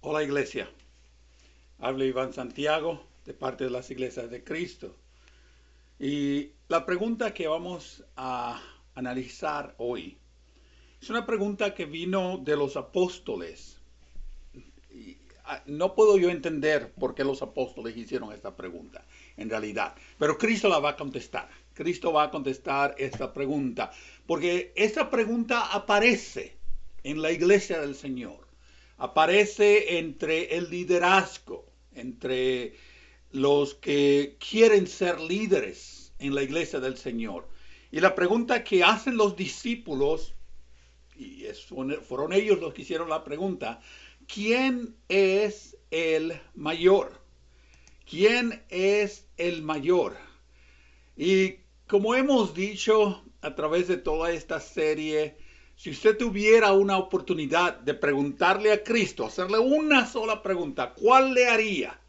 Hola iglesia, habla Iván Santiago de parte de las iglesias de Cristo. Y la pregunta que vamos a analizar hoy es una pregunta que vino de los apóstoles. No puedo yo entender por qué los apóstoles hicieron esta pregunta, en realidad. Pero Cristo la va a contestar. Cristo va a contestar esta pregunta, porque esta pregunta aparece en la iglesia del Señor. Aparece entre el liderazgo, entre los que quieren ser líderes en la iglesia del Señor. Y la pregunta que hacen los discípulos, y fueron ellos los que hicieron la pregunta: ¿quién es el mayor? ¿Quién es el mayor? Y como hemos dicho a través de toda esta serie, si usted tuviera una oportunidad de preguntarle a Cristo, hacerle una sola pregunta, ¿cuál le haría?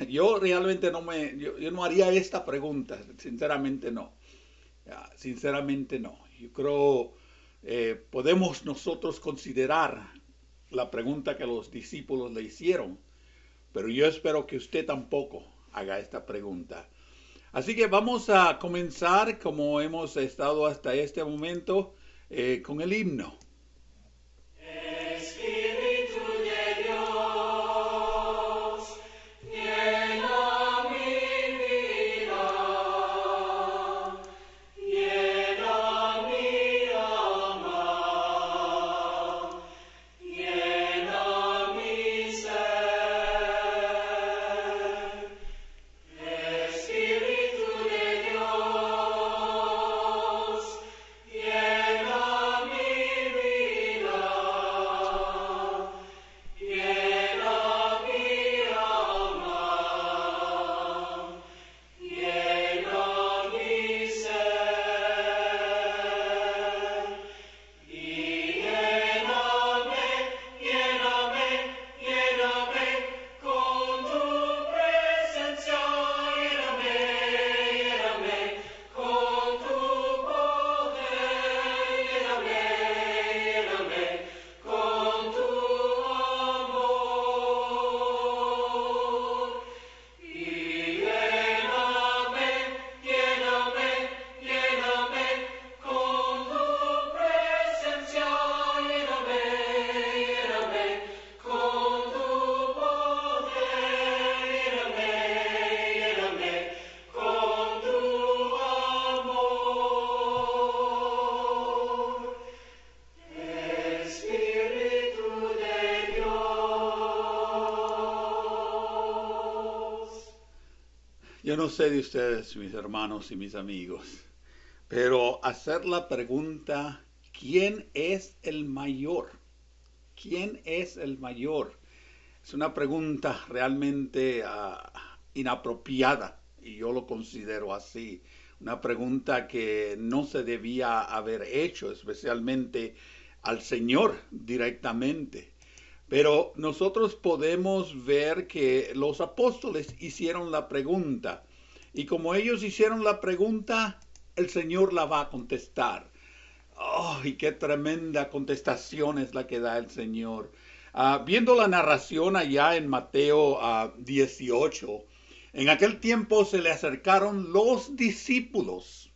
Yo realmente yo no haría esta pregunta, sinceramente no. Sinceramente no. Yo creo podemos nosotros considerar la pregunta que los discípulos le hicieron, pero yo espero que usted tampoco haga esta pregunta. Así que vamos a comenzar como hemos estado hasta este momento con el himno. Yo no sé de ustedes, mis hermanos y mis amigos, pero hacer la pregunta, ¿quién es el mayor? ¿Quién es el mayor? Es una pregunta realmente inapropiada, y yo lo considero así. Una pregunta que no se debía haber hecho, especialmente al Señor directamente. Pero nosotros podemos ver que los apóstoles hicieron la pregunta. Y como ellos hicieron la pregunta, el Señor la va a contestar. ¡Oh, y qué tremenda contestación es la que da el Señor! Viendo la narración allá en Mateo 18, en aquel tiempo se le acercaron los discípulos.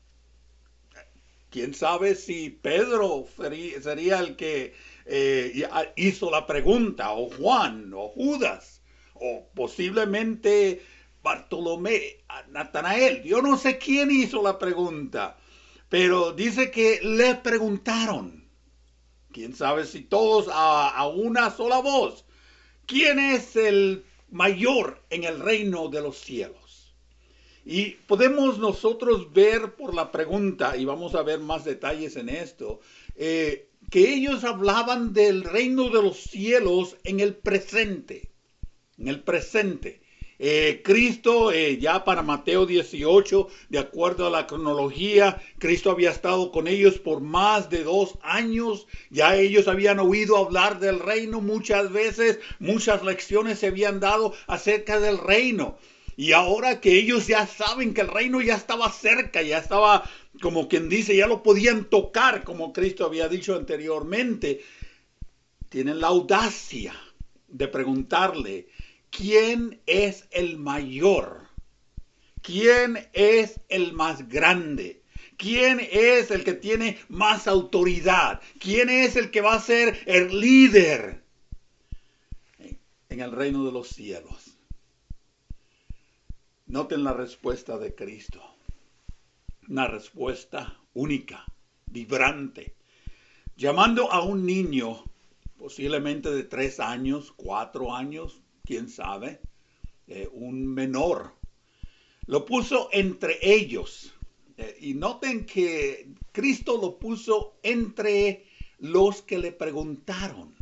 ¿Quién sabe si Pedro sería el que hizo la pregunta, o Juan, o Judas, o posiblemente Bartolomé, Natanael? Yo no sé quién hizo la pregunta, pero dice que le preguntaron. ¿Quién sabe si todos a una sola voz? ¿Quién es el mayor en el reino de los cielos? Y podemos nosotros ver por la pregunta, y vamos a ver más detalles en esto, que ellos hablaban del reino de los cielos en el presente. En el presente. Cristo, ya para Mateo 18, de acuerdo a la cronología, Cristo había estado con ellos por más de 2 años. Ya ellos habían oído hablar del reino muchas veces, muchas lecciones se habían dado acerca del reino. Y ahora que ellos ya saben que el reino ya estaba cerca, ya estaba, como quien dice, ya lo podían tocar, como Cristo había dicho anteriormente, tienen la audacia de preguntarle, ¿quién es el mayor? ¿Quién es el más grande? ¿Quién es el que tiene más autoridad? ¿Quién es el que va a ser el líder en el reino de los cielos? Noten la respuesta de Cristo. Una respuesta única, vibrante. Llamando a un niño, posiblemente de 3 años, 4 años, quién sabe, un menor, lo puso entre ellos. Y noten que Cristo lo puso entre los que le preguntaron.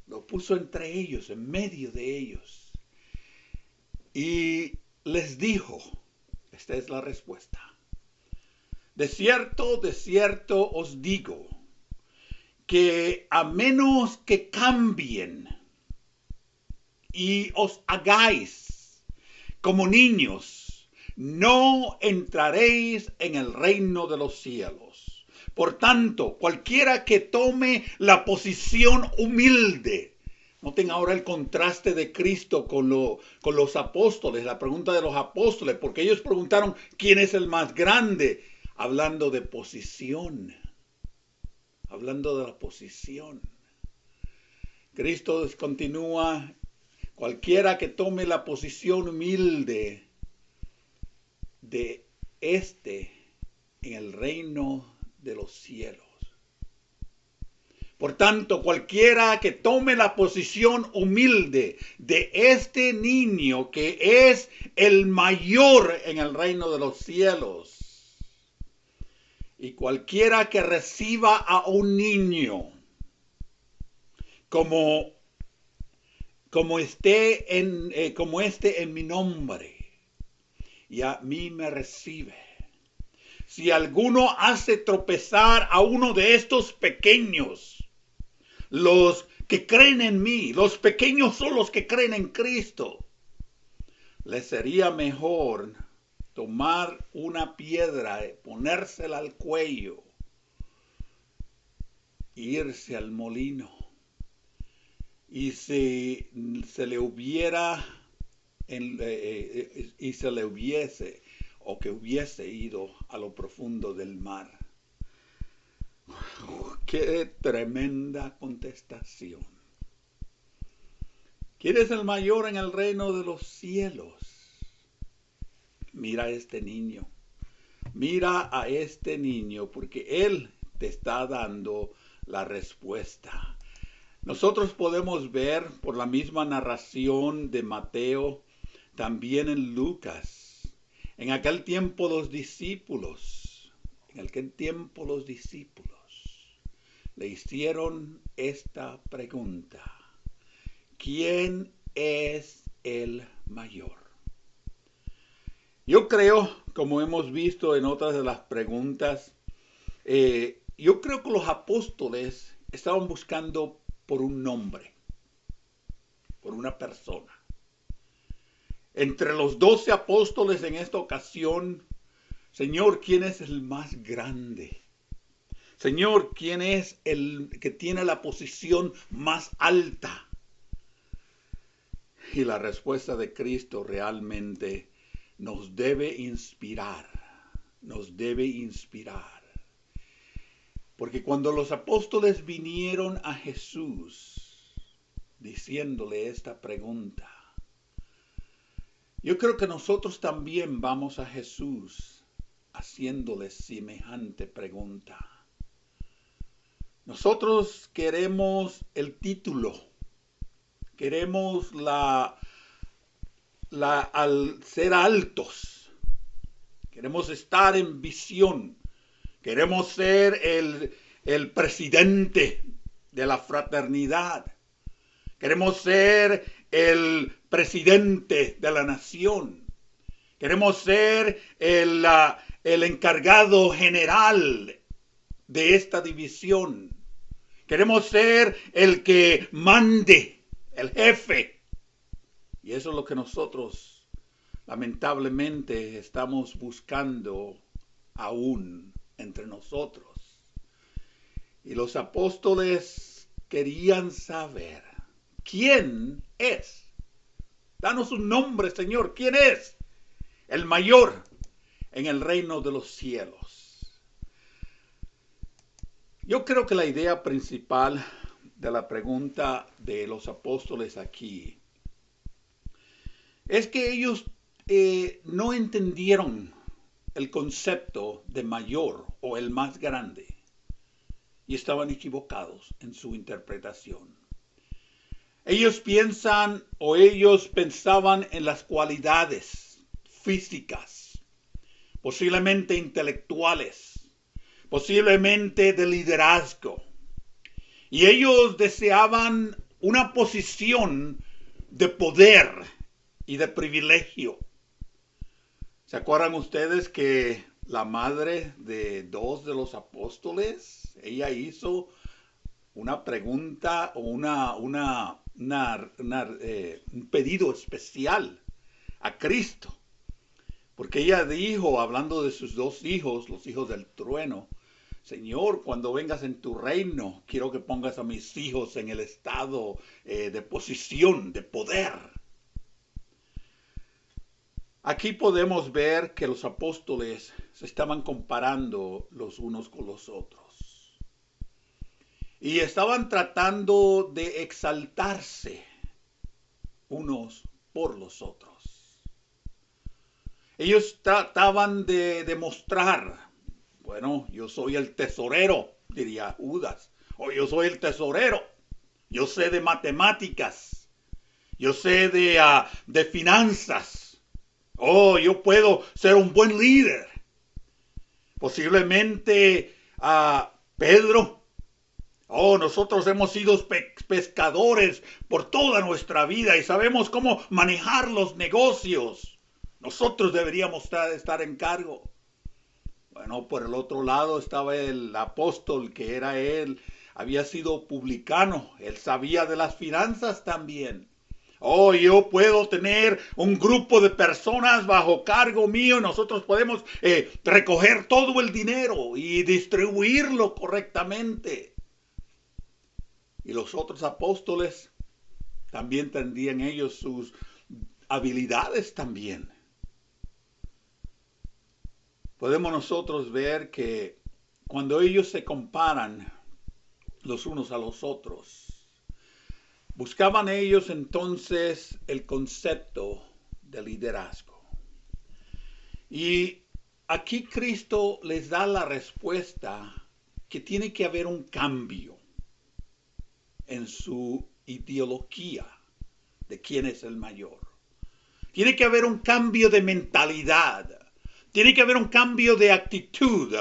Lo puso entre ellos, en medio de ellos. Y les dijo, esta es la respuesta. De cierto os digo, que a menos que cambien y os hagáis como niños, no entraréis en el reino de los cielos. Por tanto, cualquiera que tome la posición humilde, noten ahora el contraste de Cristo con los apóstoles, la pregunta de los apóstoles, porque ellos preguntaron quién es el más grande, hablando de posición, hablando de la posición. Cristo continúa, cualquiera que tome la posición humilde de en el reino de los cielos. Por tanto, cualquiera que tome la posición humilde de este niño que es el mayor en el reino de los cielos, y cualquiera que reciba a un niño como este en mi nombre, y a mí me recibe. Si alguno hace tropezar a uno de estos pequeños, los que creen en mí, los pequeños son los que creen en Cristo, les sería mejor tomar una piedra, ponérsela al cuello e irse al molino. Y si se le hubiera, y se le hubiese, o que hubiese ido a lo profundo del mar. ¡Qué tremenda contestación! ¿Quién es el mayor en el reino de los cielos? Mira a este niño. Mira a este niño, porque él te está dando la respuesta. Nosotros podemos ver por la misma narración de Mateo, también en Lucas. En aquel tiempo los discípulos le hicieron esta pregunta: ¿quién es el mayor? Yo creo, como hemos visto en otras de las preguntas, yo creo que los apóstoles estaban buscando por un nombre, por una persona. Entre los 12 apóstoles en esta ocasión, Señor, ¿quién es el más grande? Señor, ¿quién es el que tiene la posición más alta? Y la respuesta de Cristo realmente nos debe inspirar, Porque cuando los apóstoles vinieron a Jesús diciéndole esta pregunta, yo creo que nosotros también vamos a Jesús haciéndole semejante pregunta. Nosotros queremos el título, queremos al ser altos, queremos estar en visión, queremos ser el presidente de la fraternidad, queremos ser el presidente de la nación, queremos ser el encargado general de esta división, queremos ser el que mande, el jefe. Y eso es lo que nosotros lamentablemente estamos buscando aún entre nosotros. Y los apóstoles querían saber, ¿Quién es? Danos un nombre, Señor. ¿Quién es el mayor en el reino de los cielos? Yo creo que la idea principal de la pregunta de los apóstoles aquí es que ellos no entendieron el concepto de mayor o el más grande y estaban equivocados en su interpretación. Ellos pensaban en las cualidades físicas, posiblemente intelectuales, posiblemente de liderazgo. Y ellos deseaban una posición de poder y de privilegio. ¿Se acuerdan ustedes que la madre de dos de los apóstoles, ella hizo una pregunta o un pedido especial a Cristo? Porque ella dijo, hablando de sus dos hijos, los hijos del trueno, Señor, cuando vengas en tu reino, quiero que pongas a mis hijos en el estado de posición, de poder. Aquí podemos ver que los apóstoles se estaban comparando los unos con los otros. Y estaban tratando de exaltarse unos por los otros. Ellos trataban de demostrar, bueno, yo soy el tesorero, diría Judas, o yo soy el tesorero, yo sé de matemáticas, yo sé de finanzas. Oh, yo puedo ser un buen líder. Posiblemente Pedro. Oh, nosotros hemos sido pescadores por toda nuestra vida y sabemos cómo manejar los negocios. Nosotros deberíamos estar en cargo. Bueno, por el otro lado estaba el apóstol, que era él, había sido publicano. Él sabía de las finanzas también. Oh, yo puedo tener un grupo de personas bajo cargo mío. Nosotros podemos recoger todo el dinero y distribuirlo correctamente. Y los otros apóstoles también tendrían ellos sus habilidades también. Podemos nosotros ver que cuando ellos se comparan los unos a los otros, buscaban ellos entonces el concepto de liderazgo. Y aquí Cristo les da la respuesta que tiene que haber un cambio en su ideología de quién es el mayor. Tiene que haber un cambio de mentalidad. Tiene que haber un cambio de actitud.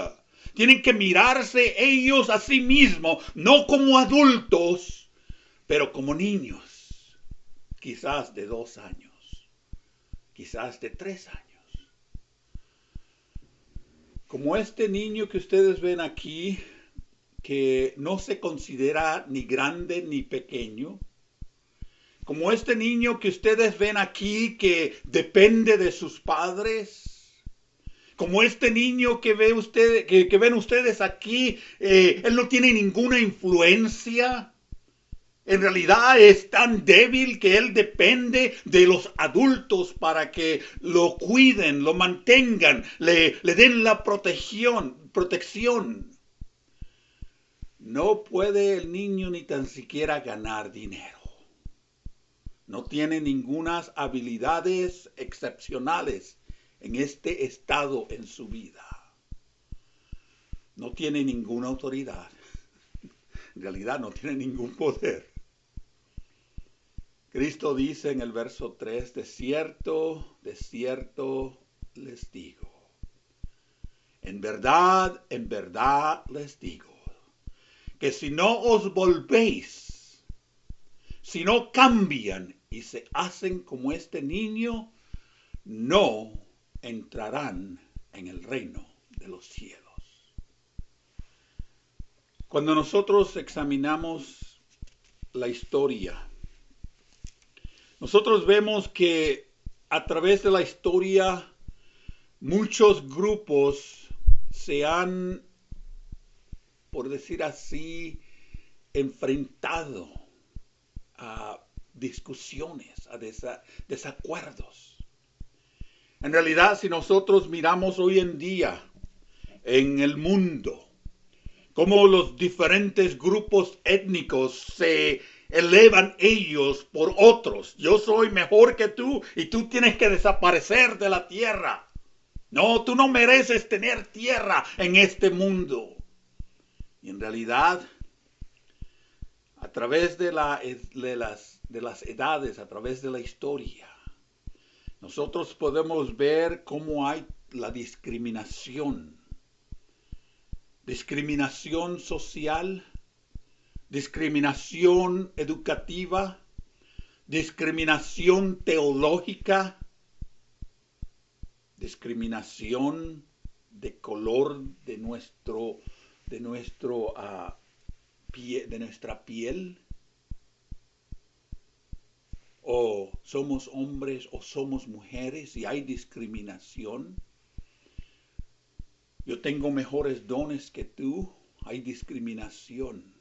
Tienen que mirarse ellos a sí mismos, no como adultos, pero como niños, quizás de 2 años, quizás de 3 años. Como este niño que ustedes ven aquí, que no se considera ni grande ni pequeño. Como este niño que ustedes ven aquí, que depende de sus padres. Como este niño que ven ustedes aquí, él no tiene ninguna influencia. En realidad es tan débil que él depende de los adultos para que lo cuiden, lo mantengan, le den la protección. No puede el niño ni tan siquiera ganar dinero. No tiene ninguna habilidades excepcionales en este estado en su vida. No tiene ninguna autoridad. En realidad no tiene ningún poder. Cristo dice en el verso 3, de cierto les digo. En verdad les digo, que si no os volvéis, si no cambian y se hacen como este niño, no entrarán en el reino de los cielos. Cuando nosotros examinamos la historia, nosotros vemos que a través de la historia muchos grupos se han, por decir así, enfrentado discusiones, a desacuerdos. En realidad, si nosotros miramos hoy en día en el mundo, cómo los diferentes grupos étnicos se elevan ellos por otros. Yo soy mejor que tú y tú tienes que desaparecer de la tierra. No, tú no mereces tener tierra en este mundo. Y en realidad, a través de las edades, a través de la historia, nosotros podemos ver cómo hay la discriminación. Discriminación social, discriminación educativa, discriminación teológica, discriminación de color de nuestra piel, o somos hombres o somos mujeres y hay discriminación. Yo tengo mejores dones que tú, hay discriminación.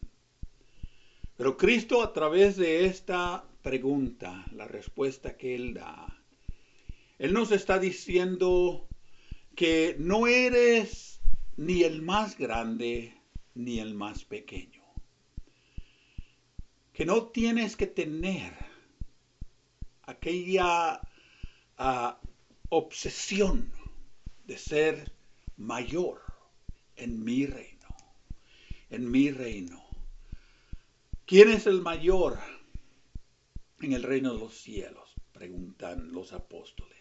Pero Cristo, a través de esta pregunta, la respuesta que Él da, Él nos está diciendo que no eres ni el más grande ni el más pequeño. Que no tienes que tener aquella obsesión de ser mayor en mi reino. En mi reino. ¿Quién es el mayor en el reino de los cielos? Preguntan los apóstoles.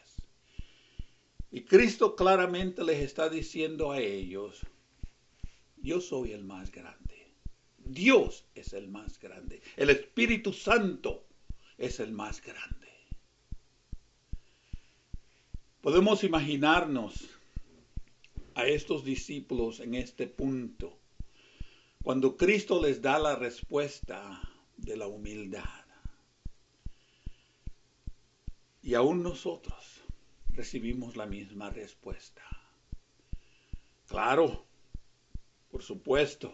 Y Cristo claramente les está diciendo a ellos, yo soy el más grande. Dios es el más grande. El Espíritu Santo es el más grande. Podemos imaginarnos a estos discípulos en este punto, cuando Cristo les da la respuesta de la humildad. Y aún nosotros recibimos la misma respuesta. Claro, por supuesto,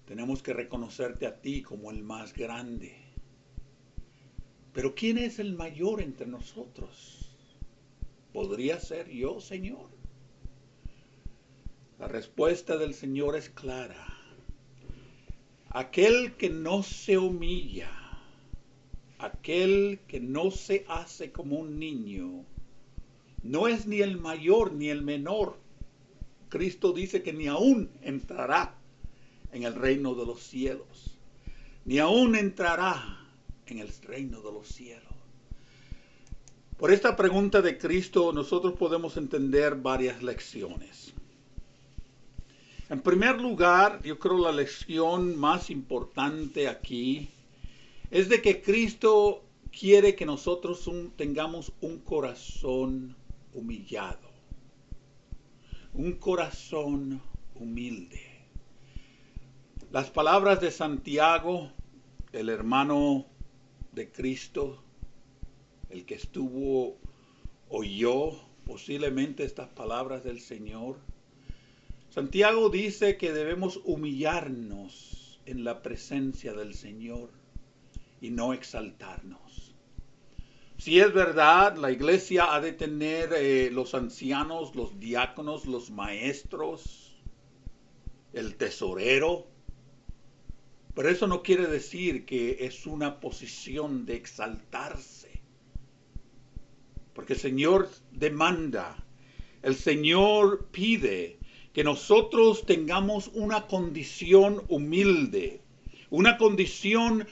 tenemos que reconocerte a ti como el más grande. Pero ¿quién es el mayor entre nosotros? ¿Podría ser yo, Señor? La respuesta del Señor es clara. Aquel que no se humilla, aquel que no se hace como un niño, no es ni el mayor ni el menor. Cristo dice que ni aún entrará en el reino de los cielos, ni aún entrará en el reino de los cielos. Por esta pregunta de Cristo nosotros podemos entender varias lecciones. En primer lugar, yo creo la lección más importante aquí es de que Cristo quiere que nosotros tengamos un corazón humillado, un corazón humilde. Las palabras de Santiago, el hermano de Cristo, el que oyó posiblemente estas palabras del Señor. Santiago dice que debemos humillarnos en la presencia del Señor y no exaltarnos. Si es verdad, la iglesia ha de tener los ancianos, los diáconos, los maestros, el tesorero, pero eso no quiere decir que es una posición de exaltarse. Porque el Señor demanda, el Señor pide que nosotros tengamos una condición humilde, una condición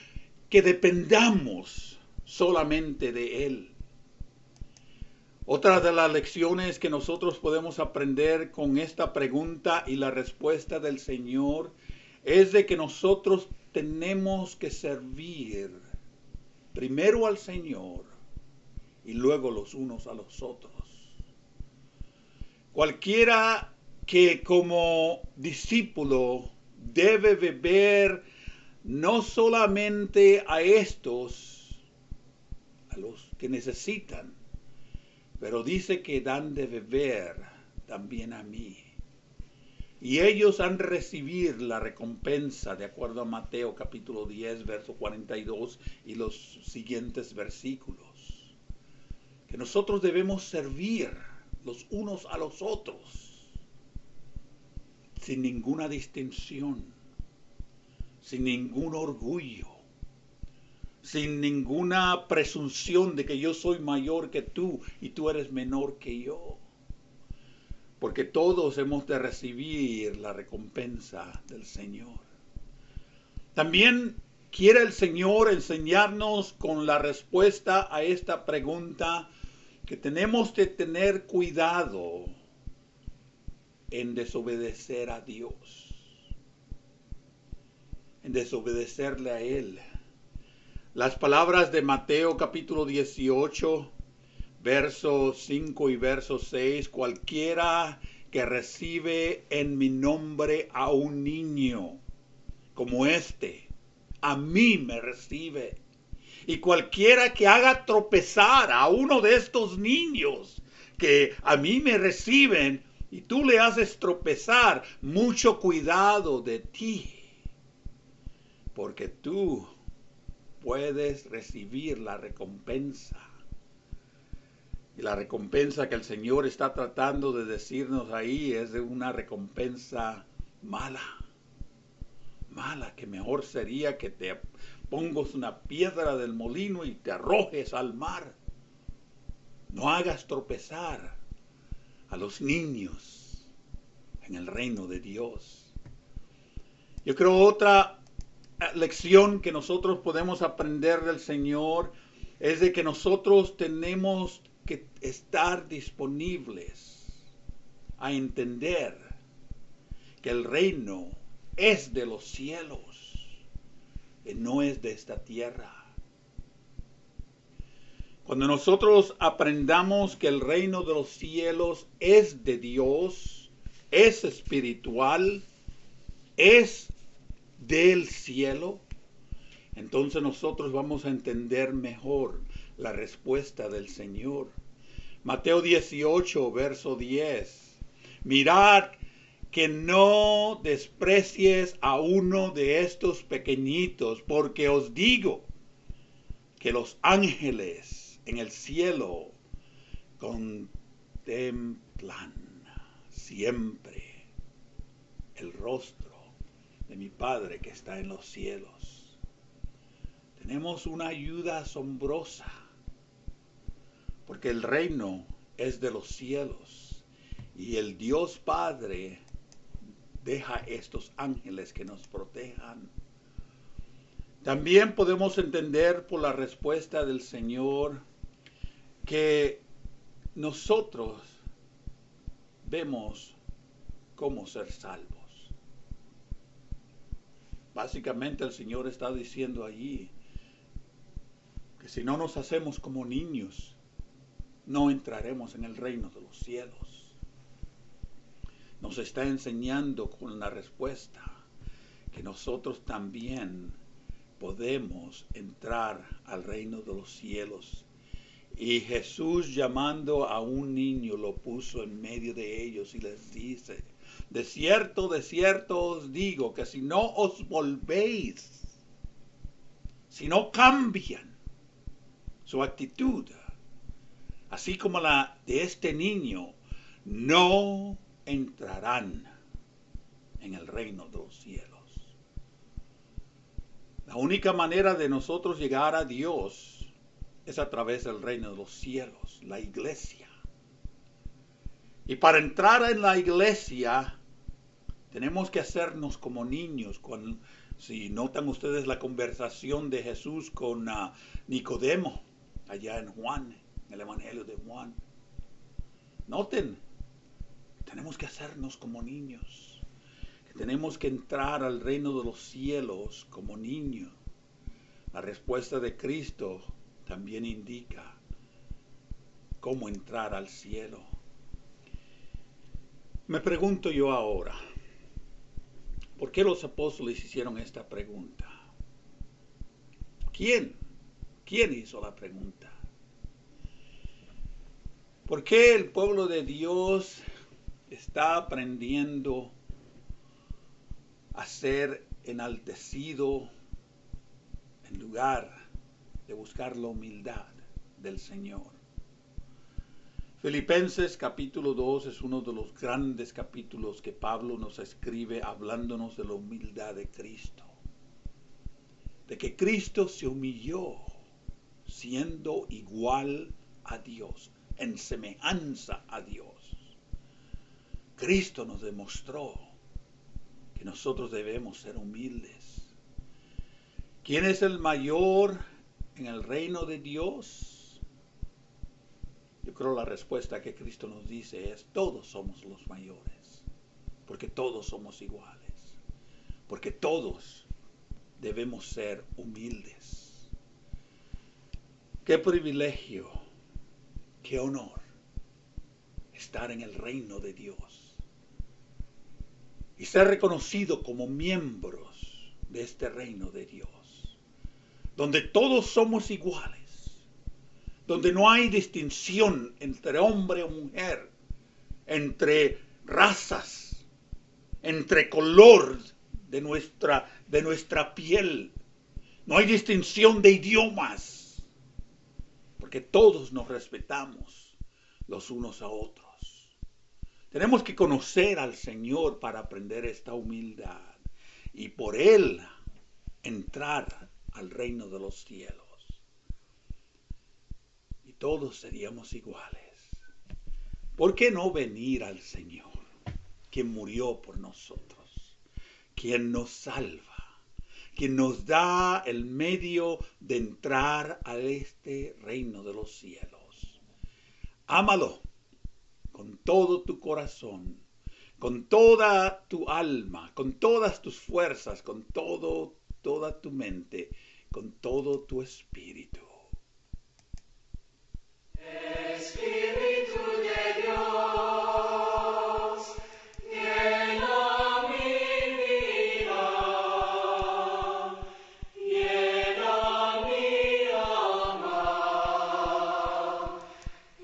que dependamos solamente de Él. Otra de las lecciones que nosotros podemos aprender con esta pregunta y la respuesta del Señor es de que nosotros tenemos que servir primero al Señor y luego los unos a los otros. Cualquiera que como discípulo debe beber no solamente a estos, a los que necesitan, pero dice que dan de beber también a mí. y ellos han recibido la recompensa de acuerdo a Mateo capítulo 10, verso 42 y los siguientes versículos. Que nosotros debemos servir los unos a los otros sin ninguna distinción, sin ningún orgullo, sin ninguna presunción de que yo soy mayor que tú y tú eres menor que yo. Porque todos hemos de recibir la recompensa del Señor. También quiere el Señor enseñarnos con la respuesta a esta pregunta que tenemos de tener cuidado en desobedecer a Dios, en desobedecerle a Él. Las palabras de Mateo capítulo 18, versos 5 y verso 6, cualquiera que recibe en mi nombre a un niño como este, a mí me recibe. Y cualquiera que haga tropezar a uno de estos niños que a mí me reciben y tú le haces tropezar, mucho cuidado de ti, porque tú puedes recibir la recompensa. Y la recompensa que el Señor está tratando de decirnos ahí es de una recompensa mala. Mala, que mejor sería que te pongas una piedra del molino y te arrojes al mar. No hagas tropezar a los niños en el reino de Dios. Yo creo otra lección que nosotros podemos aprender del Señor es de que nosotros tenemos que estar disponibles a entender que el reino es de los cielos y no es de esta tierra. Cuando nosotros aprendamos que el reino de los cielos es de Dios, es espiritual, es del cielo, entonces nosotros vamos a entender mejor la respuesta del Señor. Mateo 18, verso 10. Mirad que no desprecies a uno de estos pequeñitos, porque os digo que los ángeles en el cielo contemplan siempre el rostro de mi Padre que está en los cielos. Tenemos una ayuda asombrosa, porque el reino es de los cielos y el Dios Padre deja estos ángeles que nos protejan. También podemos entender por la respuesta del Señor que nosotros vemos cómo ser salvos. Básicamente el Señor está diciendo allí que si no nos hacemos como niños, no entraremos en el reino de los cielos. Nos está enseñando con la respuesta que nosotros también podemos entrar al reino de los cielos. Y Jesús, llamando a un niño, lo puso en medio de ellos y les dice: de cierto os digo que si no os volvéis, si no cambian su actitud, así como la de este niño, no entrarán en el reino de los cielos. La única manera de nosotros llegar a Dios es a través del reino de los cielos, la iglesia. Y para entrar en la iglesia tenemos que hacernos como niños. Si notan ustedes la conversación de Jesús con Nicodemo, allá en Juan, en el Evangelio de Juan. Noten, tenemos que hacernos como niños. Que tenemos que entrar al reino de los cielos como niños. La respuesta de Cristo también indica cómo entrar al cielo. Me pregunto yo ahora, ¿por qué los apóstoles hicieron esta pregunta? ¿Quién hizo la pregunta? ¿Por qué el pueblo de Dios está aprendiendo a ser enaltecido en lugar de buscar la humildad del Señor. Filipenses capítulo 2 es uno de los grandes capítulos que Pablo nos escribe hablándonos de la humildad de Cristo. De que Cristo se humilló siendo igual a Dios, en semejanza a Dios. Cristo nos demostró que nosotros debemos ser humildes. ¿Quién es el mayor en el reino de Dios? Yo creo la respuesta que Cristo nos dice es: todos somos los mayores, porque todos somos iguales, porque todos debemos ser humildes. Qué privilegio, qué honor estar en el reino de Dios y ser reconocido como miembros de este reino de Dios, donde todos somos iguales, donde no hay distinción entre hombre o mujer, entre razas, entre color de nuestra piel. No hay distinción de idiomas, porque todos nos respetamos los unos a otros. Tenemos que conocer al Señor para aprender esta humildad y por Él entrar al reino de los cielos. Y todos seríamos iguales. ¿Por qué no venir al Señor, quien murió por nosotros, quien nos salva, quien nos da el medio de entrar a este reino de los cielos? Ámalo con todo tu corazón, con toda tu alma, con todas tus fuerzas, con toda tu mente, con todo tu espíritu. Espíritu de Dios, llena mi vida, llena mi alma,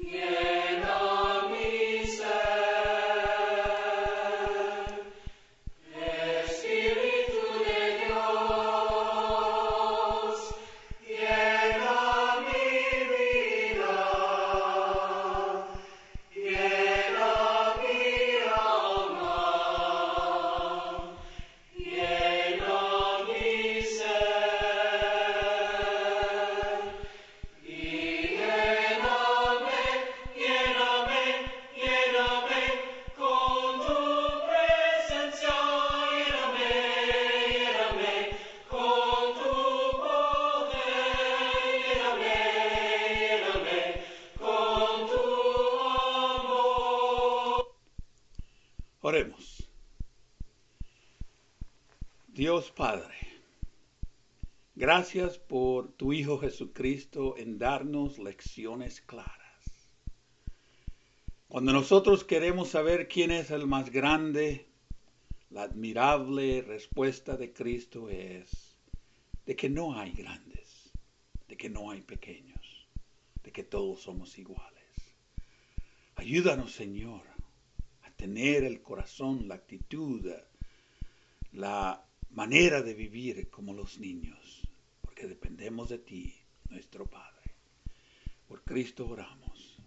llena mi ser. Espíritu de Dios, llena mi vida, llena mi alma, llena mi ser. Y lléname, lléname, lléname con tu presencia, lléname, lléname con tu poder, lléname, lléname con tu amor. Oremos. Dios Padre, gracias por tu Hijo Jesucristo en darnos lecciones claras. Cuando nosotros queremos saber quién es el más grande, la admirable respuesta de Cristo es de que no hay grandes, de que no hay pequeños, de que todos somos iguales. Ayúdanos, Señor, a tener el corazón, la actitud, la manera de vivir como los niños, porque dependemos de ti, nuestro Padre. Por Cristo oramos.